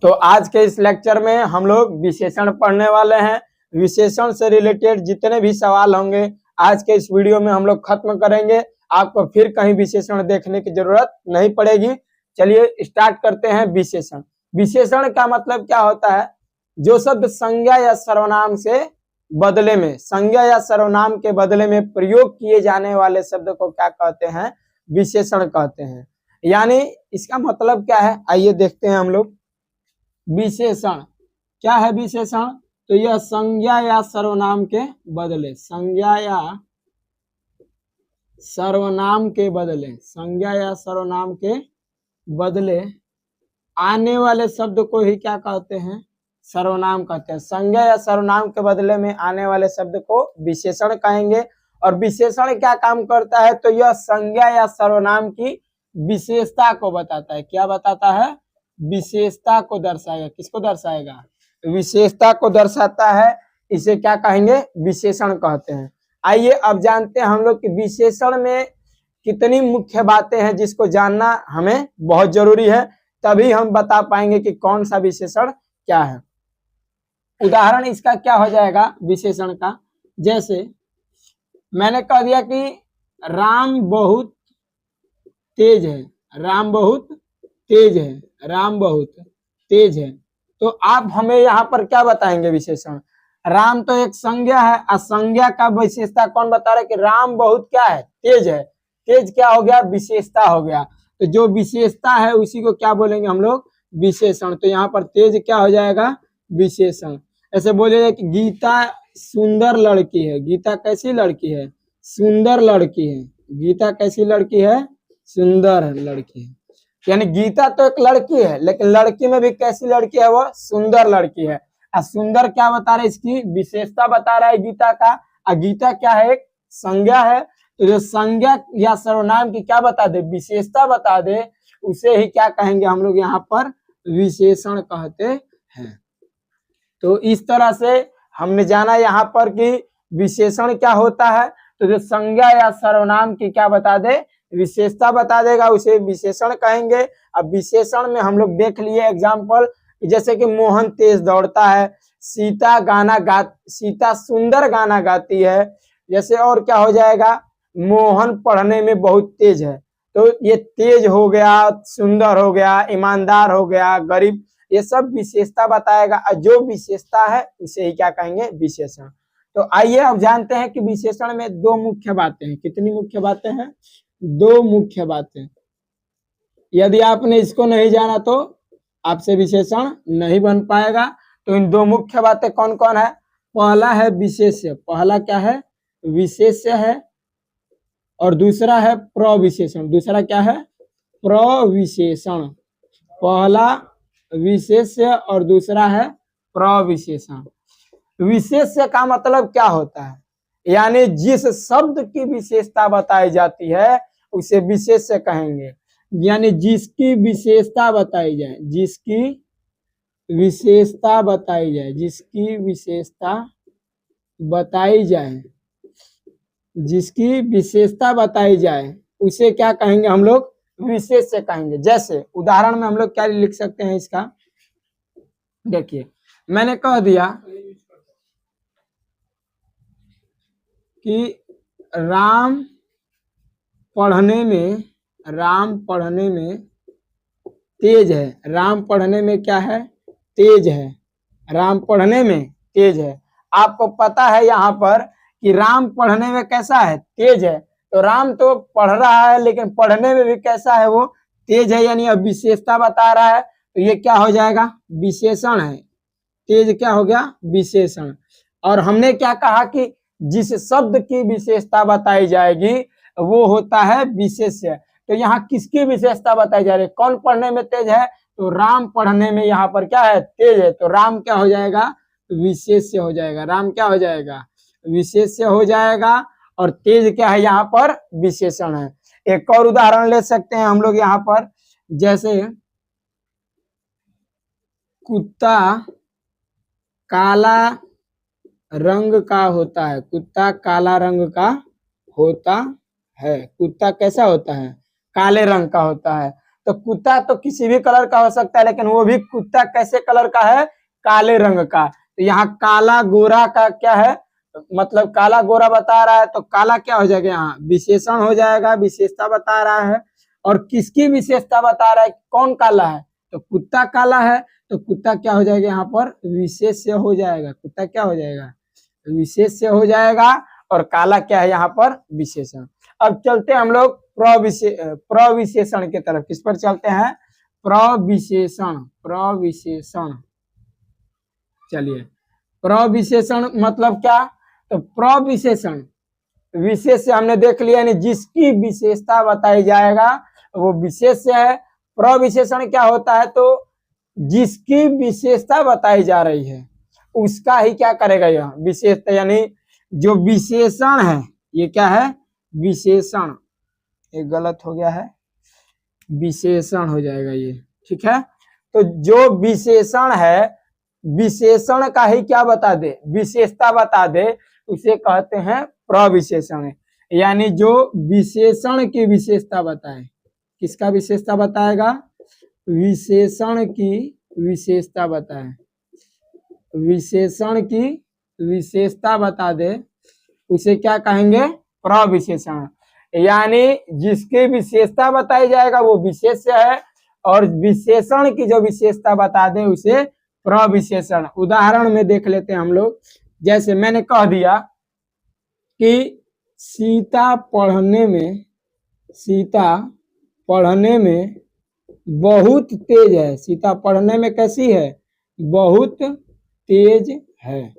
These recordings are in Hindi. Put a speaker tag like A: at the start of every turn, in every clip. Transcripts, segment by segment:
A: तो आज के इस लेक्चर में हम लोग विशेषण पढ़ने वाले हैं। विशेषण से रिलेटेड जितने भी सवाल होंगे आज के इस वीडियो में हम लोग खत्म करेंगे। आपको फिर कहीं विशेषण देखने की जरूरत नहीं पड़ेगी। चलिए स्टार्ट करते हैं। विशेषण विशेषण का मतलब क्या होता है? जो शब्द संज्ञा या सर्वनाम से बदले में, संज्ञा या सर्वनाम के बदले में प्रयोग किए जाने वाले शब्द को क्या कहते हैं? विशेषण कहते हैं। यानी इसका मतलब क्या है, आइए देखते हैं हम लोग। विशेषण क्या है? विशेषण तो यह संज्ञा या सर्वनाम के बदले, संज्ञा या सर्वनाम के बदले, संज्ञा या सर्वनाम के बदले आने वाले शब्द को ही क्या कहते हैं? सर्वनाम कहते हैं। संज्ञा या सर्वनाम के बदले में आने वाले शब्द को विशेषण कहेंगे। और विशेषण क्या काम करता है? तो यह संज्ञा या सर्वनाम की विशेषता को बताता है। क्या बताता है? विशेषता को दर्शाएगा। किसको दर्शाएगा? विशेषता को दर्शाता है। इसे क्या कहेंगे? विशेषण कहते हैं। आइए अब जानते हैं हम लोग कि विशेषण में कितनी मुख्य बातें हैं जिसको जानना हमें बहुत जरूरी है, तभी हम बता पाएंगे कि कौन सा विशेषण क्या है। उदाहरण इसका क्या हो जाएगा विशेषण का? जैसे मैंने कह दिया कि राम बहुत तेज है, राम बहुत तेज है, राम बहुत तेज है। तो आप हमें यहाँ पर क्या बताएंगे? विशेषण राम तो एक संज्ञा है, संज्ञा का विशेषता कौन बता रहा है? कि राम बहुत क्या है? तेज है। तेज क्या हो गया? विशेषता हो गया। तो जो विशेषता है उसी को क्या बोलेंगे हम लोग? विशेषण। तो यहाँ पर तेज क्या हो जाएगा? विशेषण। ऐसे बोलेगा कि गीता सुंदर लड़की है। गीता कैसी लड़की है? सुंदर लड़की है। गीता कैसी लड़की है? सुंदर लड़की है। यानी गीता तो एक लड़की है, लेकिन लड़की में भी कैसी लड़की है? वो सुंदर लड़की है। और सुंदर क्या बता रहा है? इसकी विशेषता बता रहा है गीता का। और गीता क्या है? एक संज्ञा है। तो जो संज्ञा या सर्वनाम की क्या बता दे? विशेषता बता दे, उसे ही क्या कहेंगे हम लोग? यहाँ पर विशेषण कहते हैं। तो इस तरह से हमने जाना यहाँ पर कि विशेषण क्या होता है। तो जो संज्ञा या सर्वनाम की क्या बता दे? विशेषता बता देगा, उसे विशेषण कहेंगे। अब विशेषण में हम लोग देख लिए एग्जाम्पल, जैसे कि मोहन तेज दौड़ता है, सीता सुंदर गाना गाती है। जैसे और क्या हो जाएगा? मोहन पढ़ने में बहुत तेज है। तो ये तेज हो गया, सुंदर हो गया, ईमानदार हो गया, गरीब, ये सब विशेषता बताएगा। और जो विशेषता है उसे ही क्या कहेंगे? विशेषण। तो आइए अब जानते हैं कि विशेषण में दो मुख्य बातें हैं। कितनी मुख्य बातें हैं? दो मुख्य बातें। यदि आपने इसको नहीं जाना तो आपसे विशेषण नहीं बन पाएगा। तो इन दो मुख्य बातें कौन कौन है? पहला है विशेष्य। पहला क्या है? विशेष्य है। और दूसरा है प्रविशेषण। दूसरा क्या है? प्रविशेषण। पहला विशेष्य और दूसरा है प्रविशेषण। विशेष्य का मतलब क्या होता है? यानी जिस शब्द की विशेषता बताई जाती है उसे विशेष्य कहेंगे। यानी जिसकी विशेषता बताई जाए, जिसकी विशेषता बताई जाए, जिसकी विशेषता बताई जाए, जिसकी विशेषता बताई जाए उसे क्या कहेंगे हम लोग? विशेष्य कहेंगे। जैसे उदाहरण में हम लोग क्या लिख सकते हैं इसका? देखिए मैंने कह दिया कि राम पढ़ने में, राम पढ़ने में तेज है। राम पढ़ने में क्या है? तेज है। राम पढ़ने में तेज है। आपको पता है यहाँ पर कि राम पढ़ने में कैसा है? तेज है। तो राम तो पढ़ रहा है लेकिन पढ़ने में भी कैसा है? वो तेज है। यानी अब विशेषता बता रहा है। तो ये क्या हो जाएगा? विशेषण है। तेज क्या हो गया? विशेषण। और हमने क्या कहा कि जिस शब्द की विशेषता बताई जाएगी वो होता है विशेष्य। तो यहाँ किसकी विशेषता बताई जा रही है? कौन पढ़ने में तेज है? तो राम पढ़ने में यहाँ पर क्या है? तेज है। तो राम क्या हो जाएगा? विशेष्य हो जाएगा। राम क्या हो जाएगा? विशेष्य हो जाएगा। और तेज क्या है? यहाँ पर विशेषण है। एक और उदाहरण ले सकते हैं हम लोग यहाँ पर। जैसे कुत्ता काला रंग का होता है। कुत्ता काला रंग का होता है। कुत्ता कैसा होता है? काले रंग का होता है। तो कुत्ता तो किसी भी कलर का हो सकता है, लेकिन वो भी कुत्ता कैसे कलर का है, काले रंग का। तो यहाँ काला गोरा का क्या है, मतलब काला गोरा बता रहा है, तो काला क्या हो जाएगा, यहाँ विशेषण हो जाएगा, विशेषता बता रहा है। और किसकी विशेषता बता रहा है, कौन काला है, तो कुत्ता काला है, तो कुत्ता क्या हो जाएगा, यहाँ पर विशेष्य हो जाएगा, कुत्ता क्या हो जाएगा, विशेष्य हो जाएगा। और काला क्या है, यहाँ पर विशेषण। अब चलते हैं हम लोग प्रविशेषण की तरफ। किस पर चलते हैं, प्रविशेषण। प्रविशेषण, चलिए प्रविशेषण मतलब क्या, तो प्रविशेषण विशेष से हमने देख लिया, यानी जिसकी विशेषता बताई जाएगा वो विशेष्य है। प्रविशेषण क्या होता है, तो जिसकी विशेषता बताई जा रही है उसका ही क्या करेगा, यह विशेषता, यानी जो विशेषण है, ये क्या है, विशेषण, ये गलत हो गया है, विशेषण हो जाएगा ये, ठीक है। तो जो विशेषण है, विशेषण का ही क्या बता दे, विशेषता बता दे, उसे कहते हैं प्रविशेषण। यानी जो विशेषण की विशेषता बताए, किसका विशेषता बताएगा, विशेषण की विशेषता बताए, विशेषण की विशेषता बता दे, उसे क्या कहेंगे, प्रविशेषण। यानी जिसकी विशेषता बताई जाएगा वो विशेष्य है, और विशेषण की जो विशेषता बता दे उसे प्रविशेषण। उदाहरण में देख लेते हैं हम लोग। जैसे मैंने कह दिया कि सीता पढ़ने में बहुत तेज है। सीता पढ़ने में कैसी है, बहुत तेज है।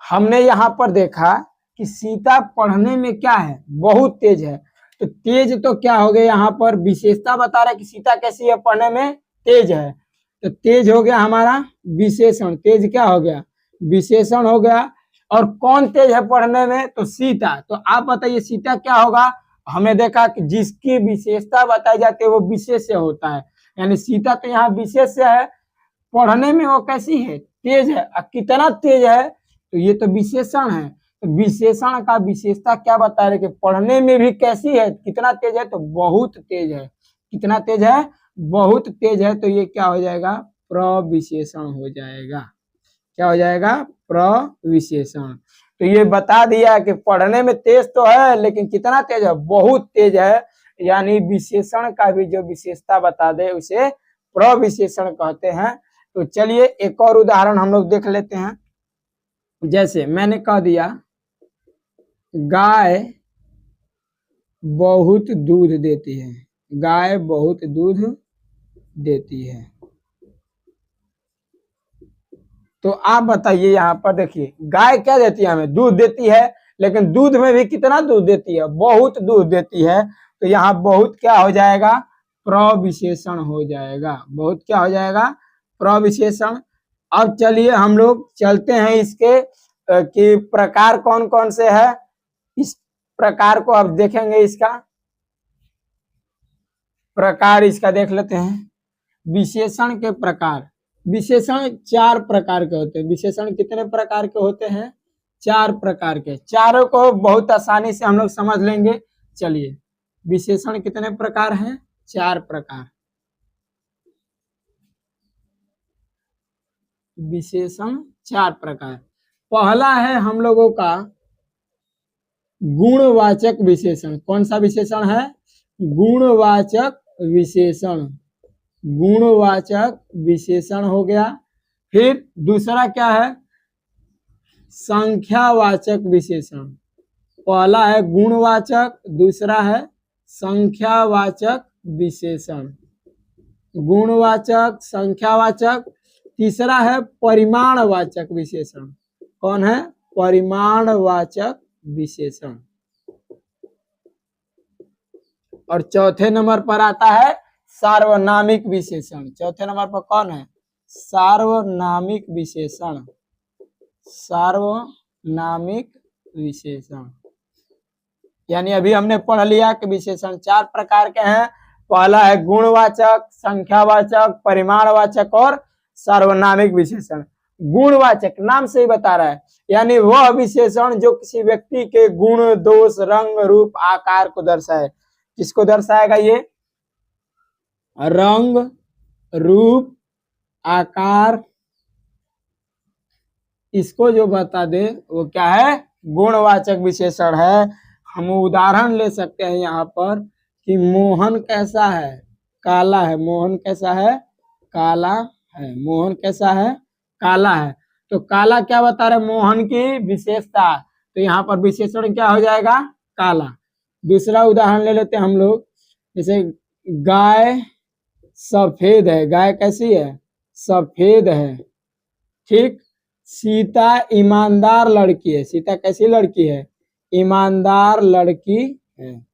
A: हमने यहाँ पर देखा कि सीता पढ़ने में क्या है, बहुत तेज है। तो तेज तो क्या हो गया, यहाँ पर विशेषता बता रहा है कि सीता कैसी है, पढ़ने में तेज है। तो तेज हो गया हमारा विशेषण, तेज क्या हो गया, विशेषण हो गया। और कौन तेज है पढ़ने में, तो सीता। तो आप बताइए सीता क्या होगा, हमने देखा कि जिसकी विशेषता बताई जाती है वो विशेष्य होता है। यानी सीता तो यहाँ विशेष्य है, पढ़ने में वो कैसी है, तेज है। कितना तेज है, तो ये तो विशेषण है। तो विशेषण का विशेषता क्या बता रहे कि पढ़ने में भी कैसी है, कितना तेज है, तो बहुत तेज है। कितना तेज है, बहुत तेज है। तो ये क्या हो जाएगा, प्रविशेषण हो जाएगा। क्या हो जाएगा, प्रविशेषण। तो ये बता दिया कि पढ़ने में तेज तो है, लेकिन कितना तेज है, बहुत तेज है। यानी विशेषण का भी जो विशेषता बता दे उसे प्रविशेषण कहते हैं। तो चलिए एक और उदाहरण हम लोग देख लेते हैं। जैसे मैंने कह दिया गाय बहुत दूध देती है, गाय बहुत दूध देती है। तो आप बताइए, यहाँ पर देखिए गाय क्या देती है, हमें दूध देती है, लेकिन दूध में भी कितना दूध देती है, बहुत दूध देती है। तो यहाँ बहुत क्या हो जाएगा, प्रविशेषण हो जाएगा। बहुत क्या हो जाएगा, प्रविशेषण। अब चलिए हम लोग चलते हैं इसके कि प्रकार कौन कौन से है, इस प्रकार को अब देखेंगे। इसका प्रकार इसका देख लेते हैं। विशेषण के प्रकार, विशेषण 4 प्रकार के होते हैं। विशेषण कितने प्रकार के होते हैं, 4 प्रकार के। चारों को बहुत आसानी से हम लोग समझ लेंगे। चलिए विशेषण कितने प्रकार हैं, 4 प्रकार। विशेषण 4 प्रकार। पहला है हम लोगों का गुणवाचक विशेषण। कौन सा विशेषण है, गुणवाचक विशेषण। गुणवाचक विशेषण हो गया। फिर दूसरा क्या है, संख्यावाचक विशेषण। पहला है गुणवाचक, दूसरा है संख्यावाचक विशेषण। गुणवाचक, संख्यावाचक। तीसरा है परिमाणवाचक विशेषण। कौन है, परिमाणवाचक विशेषण। और चौथे नंबर पर आता है सार्वनामिक विशेषण। चौथे नंबर पर कौन है, सार्वनामिक विशेषण। सार्वनामिक विशेषण। यानी अभी हमने पढ़ लिया कि विशेषण 4 प्रकार के हैं। पहला है गुणवाचक, संख्यावाचक, परिमाणवाचक और सार्वनामिक विशेषण। गुणवाचक नाम से ही बता रहा है, यानी वह विशेषण जो किसी व्यक्ति के गुण, दोष, रंग, रूप, आकार को दर्शाए। किसको दर्शाएगा, ये रंग, रूप, आकार, इसको जो बता दे वो क्या है, गुणवाचक विशेषण है। हम उदाहरण ले सकते हैं यहाँ पर कि मोहन कैसा है, काला है। मोहन कैसा है, काला है। मोहन कैसा है, काला है। तो काला क्या बता रहे, मोहन की विशेषता, तो यहाँ पर विशेषण क्या हो जाएगा, काला। दूसरा उदाहरण ले लेते हैं हम लोग, जैसे गाय सफेद है। गाय कैसी है, सफेद है। ठीक। सीता ईमानदार लड़की है। सीता कैसी लड़की है, ईमानदार लड़की है।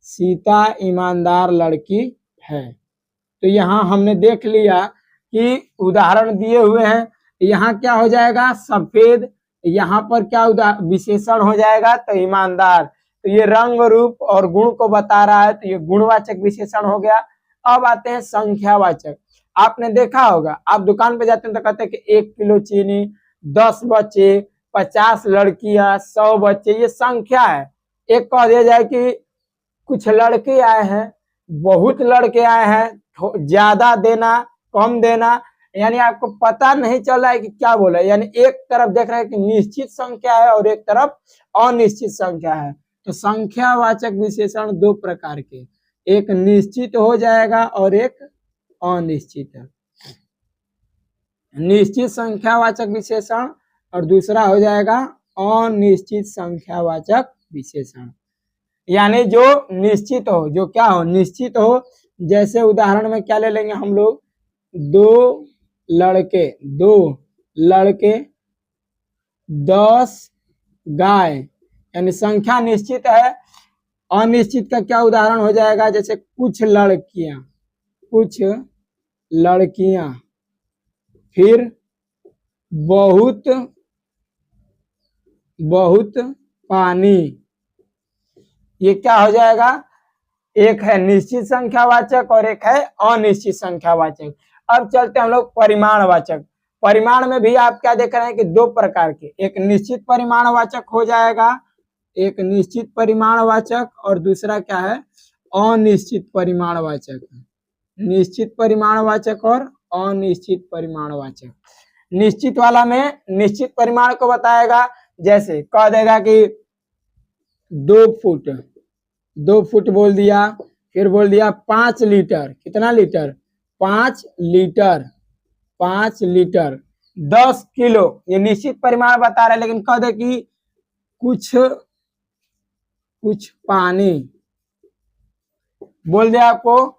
A: सीता ईमानदार लड़की है। तो यहाँ हमने देख लिया कि उदाहरण दिए हुए हैं। यहाँ क्या हो जाएगा, सफेद। यहाँ पर क्या विशेषण हो जाएगा, तो ईमानदार। तो ये रंग, रूप और गुण को बता रहा है, तो ये गुणवाचक विशेषण हो गया। अब आते हैं संख्यावाचक। आपने देखा होगा, आप दुकान पे जाते हैं तो कहते हैं कि 1 किलो चीनी, 10 बच्चे, 50 लड़कियां, 100 बच्चे, ये संख्या है। एक कह दिया जाए कि कुछ लड़के आए हैं, बहुत लड़के आए हैं, ज्यादा देना, कम देना, यानी आपको पता नहीं चल रहा है कि क्या बोला है। यानी एक तरफ देख रहे हैं कि निश्चित संख्या है और एक तरफ अनिश्चित संख्या है। तो संख्यावाचक विशेषण दो प्रकार के, एक निश्चित हो जाएगा और एक अनिश्चित है। निश्चित संख्यावाचक विशेषण और दूसरा हो जाएगा अनिश्चित संख्यावाचक विशेषण। यानी जो निश्चित हो, जो क्या हो, निश्चित हो। जैसे उदाहरण में क्या ले लेंगे हम लोग, 2 लड़के 10 गाय, यानी संख्या निश्चित है। अनिश्चित का क्या उदाहरण हो जाएगा, जैसे कुछ लड़कियां, फिर बहुत पानी। ये क्या हो जाएगा, एक है निश्चित संख्यावाचक और एक है अनिश्चित संख्यावाचक। अब चलते हम लोग परिमाणवाचक। परिमाण में भी आप क्या देख रहे हैं कि दो प्रकार के, एक निश्चित परिमाणवाचक हो जाएगा, एक निश्चित परिमाणवाचक, और दूसरा क्या है, अनिश्चित परिमाणवाचक। निश्चित परिमाणवाचक और अनिश्चित परिमाणवाचक। निश्चित वाला में निश्चित परिमाण को बताएगा, जैसे कह देगा कि 2 फुट बोल दिया, फिर बोल दिया 5 लीटर। कितना लीटर, 5 लीटर। 5 लीटर। 10 किलो, ये निश्चित परिमाण बता रहा है, लेकिन कह दे कि कुछ पानी। बोल दे आपको,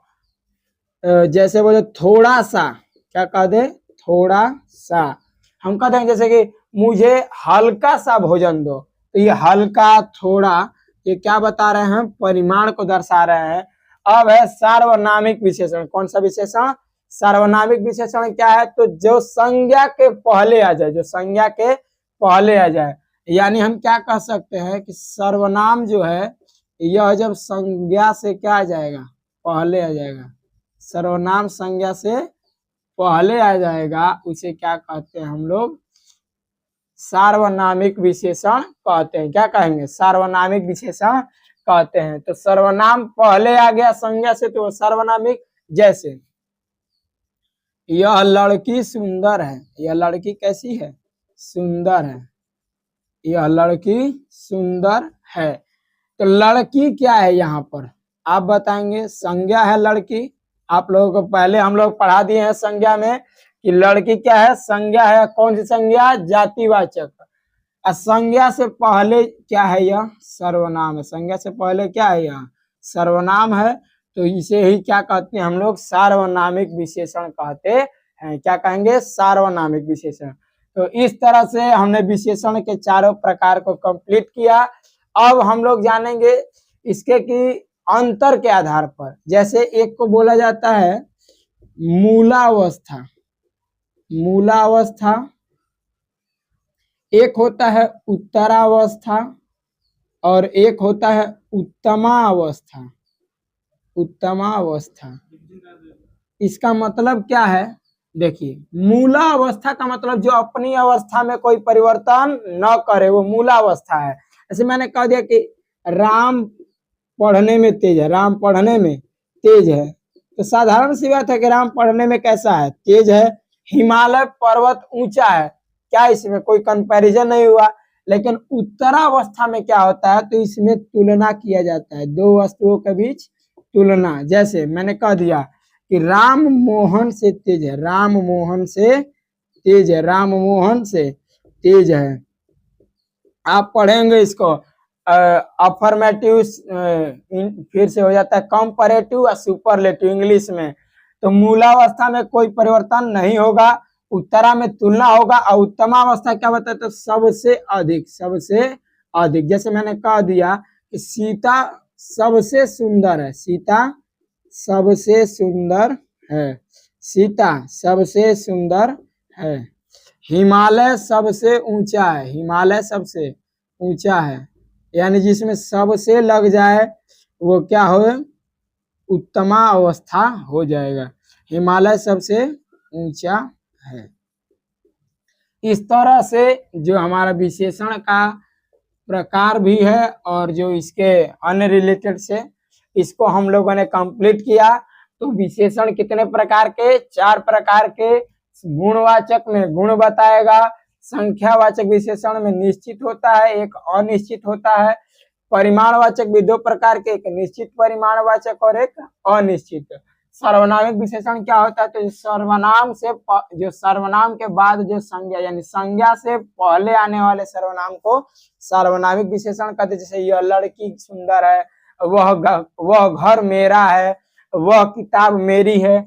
A: जैसे बोले थोड़ा सा, क्या कह दे, थोड़ा सा। हम कहते हैं जैसे कि मुझे हल्का सा भोजन दो, तो ये हल्का, थोड़ा, ये क्या बता रहे हैं, परिमाण को दर्शा रहे हैं। अब है सार्वनामिक विशेषण। कौन सा विशेषण, सार्वनामिक विशेषण क्या है, तो जो संज्ञा के पहले आ जाए, जो संज्ञा के पहले आ जाए। यानी हम क्या कह सकते हैं कि सर्वनाम जो है, यह जब संज्ञा से क्या आ जाएगा, पहले आ जाएगा, सर्वनाम संज्ञा से पहले आ जाएगा, उसे क्या कहते हैं हम लोग, सार्वनामिक विशेषण कहते हैं। क्या कहेंगे, सार्वनामिक विशेषण कहते हैं। तो सर्वनाम पहले आ गया संज्ञा से, तो सर्वनामिक। जैसे यह लड़की सुंदर है, यह लड़की कैसी है, सुंदर है। यह लड़की सुंदर है। तो लड़की क्या है यहाँ पर, आप बताएंगे, संज्ञा है लड़की। आप लोगों को पहले हम लोग पढ़ा दिए हैं संज्ञा में कि लड़की क्या है, संज्ञा है। कौन सी संज्ञा, जातिवाचक। संज्ञा से पहले क्या है, यह सर्वनाम है। संज्ञा से पहले क्या है, यह सर्वनाम है। तो इसे ही क्या कहते हैं हम लोग, सार्वनामिक विशेषण कहते हैं। क्या कहेंगे, सार्वनामिक विशेषण। तो इस तरह से हमने विशेषण के चारों प्रकार को कंप्लीट किया। अब हम लोग जानेंगे इसके कि अंतर के आधार पर। जैसे एक को बोला जाता है मूलावस्था, मूलावस्था। एक होता है उत्तरावस्था और एक होता है उत्तमावस्था। उत्तमावस्था, इसका मतलब क्या है, देखिए, मूलावस्था का मतलब जो अपनी अवस्था में कोई परिवर्तन न करे, वो मूलावस्था है। जैसे मैंने कह दिया कि राम पढ़ने में तेज है, राम पढ़ने में तेज है, तो साधारण सी बात है कि राम पढ़ने में कैसा है, तेज है। हिमालय पर्वत ऊंचा है, क्या इसमें कोई कंपैरिजन नहीं हुआ। लेकिन उत्तरावस्था में क्या होता है, तो इसमें तुलना किया जाता है, दो वस्तुओं के बीच तुलना। जैसे मैंने कह दिया कि राम मोहन से तेज है, राम मोहन से तेज है, राम मोहन से तेज है। आप पढ़ेंगे इसको अफर्मेटिव, फिर से हो जाता है कंपैरेटिव और सुपरलेटिव इंग्लिश में। तो मूलावस्था में कोई परिवर्तन नहीं होगा, उत्तरा में तुलना होगा, और उत्तमावस्था क्या बताए, तो सबसे अधिक, सबसे अधिक। जैसे मैंने कह दिया कि सीता सबसे सुंदर है, सीता सबसे सुंदर है, सीता सबसे सुंदर है। हिमालय सबसे ऊंचा है, हिमालय सबसे ऊंचा है, यानी जिसमें सबसे लग जाए वो क्या हो, उत्तमा अवस्था हो जाएगा। हिमालय सबसे ऊंचा है। इस तरह से जो हमारा विशेषण का प्रकार भी है और जो इसके अन्य रिलेटेड से, इसको हम लोगों ने कंप्लीट किया। तो विशेषण कितने प्रकार के, 4 प्रकार के। गुणवाचक में गुण बताएगा, संख्यावाचक विशेषण में निश्चित होता है, एक अनिश्चित होता है। परिमाणवाचक भी 2 प्रकार के, एक निश्चित परिमाणवाचक और एक अनिश्चित। सर्वनामिक विशेषण क्या होता है, तो सर्वनाम से जो सर्वनाम के बाद जो संज्ञा, यानी संज्ञा से पहले आने वाले सर्वनाम को सर्वनामिक विशेषण कहते हैं। जैसे यह लड़की सुंदर है, वह घर मेरा है, वह किताब मेरी है।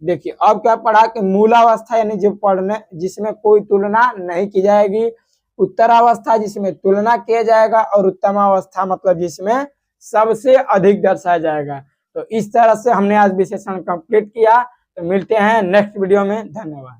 A: देखिए अब क्या पढ़ा कि मूलावस्था यानी जो पढ़ने जिसमें कोई तुलना नहीं की जाएगी, उत्तरावस्था जिसमें तुलना किया जाएगा, और उत्तमावस्था मतलब जिसमें सबसे अधिक दर्शाया जाएगा। तो इस तरह से हमने आज विशेषण कंप्लीट किया। तो मिलते हैं नेक्स्ट वीडियो में, धन्यवाद।